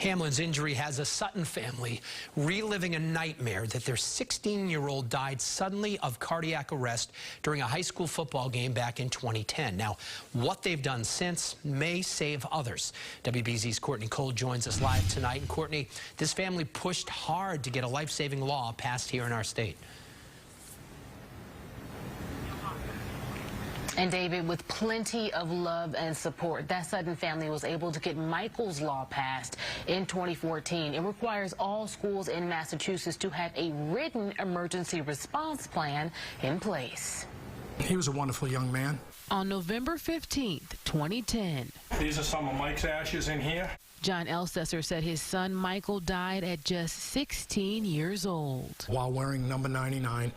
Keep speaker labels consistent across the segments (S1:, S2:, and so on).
S1: Hamlin's injury has a Sutton family reliving a nightmare that their 16-year-old died suddenly of cardiac arrest during a high school football game back in 2010. Now, what they've done since may save others. WBZ's Courtney joins us live tonight. And Courtney, this family pushed hard to get a life-saving law passed here in our state.
S2: And David, with plenty of love and support, that Sutton family was able to get Michael's Law passed in 2014. It requires all schools in Massachusetts to have a written emergency response plan in place.
S3: He was a wonderful young man.
S2: On November 15th, 2010.
S3: These are some of Mike's ashes in here.
S2: John Elsesser said his son Michael died at just 16 years old.
S3: While wearing number 99,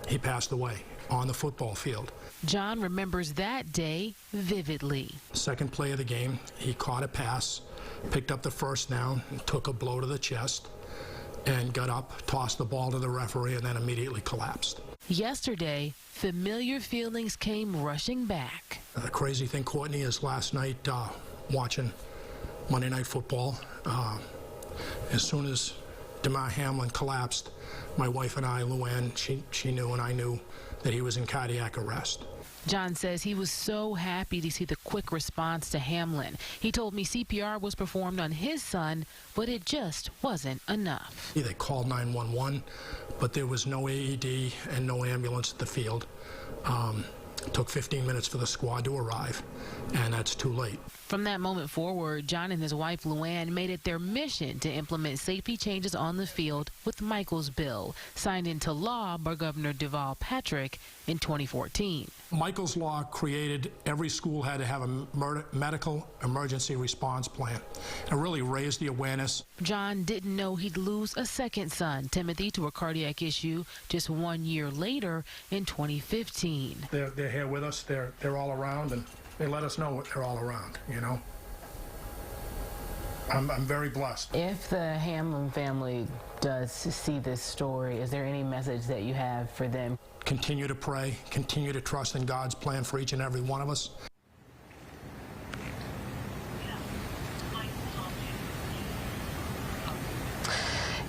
S3: he passed away on the football field.
S2: John remembers that day vividly.
S3: Second play of the game, he caught a pass, picked up the first down, took a blow to the chest, and got up, tossed the ball to the referee, and then immediately collapsed.
S2: Yesterday, familiar feelings came rushing back.
S3: The crazy thing, Courtney, is last night watching Monday Night Football, as soon as DeMar Hamlin collapsed, my wife and I, Luann, she knew and I knew that he was in cardiac arrest.
S2: John says he was so happy to see the quick response to Hamlin. He told me CPR was performed on his son, but it just wasn't enough.
S3: They called 911, but there was no AED and no ambulance at the field. It took 15 minutes for the squad to arrive, and that's too late.
S2: From that moment forward, John and his wife Luann made it their mission to implement safety changes on the field with Michael's bill, signed into law by Governor Deval Patrick in 2014.
S3: Michael's Law created every school had to have a medical emergency response plan. It really raised the awareness.
S2: John didn't know he'd lose a second son, Timothy, to a cardiac issue just 1 year later in 2015.
S3: They're here with us. They're all around, and they let us know they're all around, you know. I'm very blessed.
S2: If the Hamlin family does see this story, is there any message that you have for them?
S3: Continue to pray, continue to trust in God's plan for each and every one of us.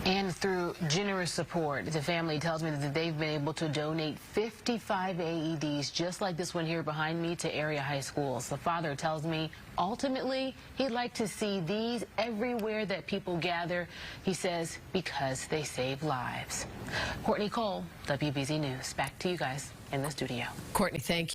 S2: And through generous support, the family tells me that they've been able to donate 55 AEDs just like this one here behind me to area high schools. The father tells me ultimately he'd like to see these everywhere that people gather. He says because they save lives. Courtney Cole, WBZ News. Back to you guys in the studio.
S4: Courtney, thank you.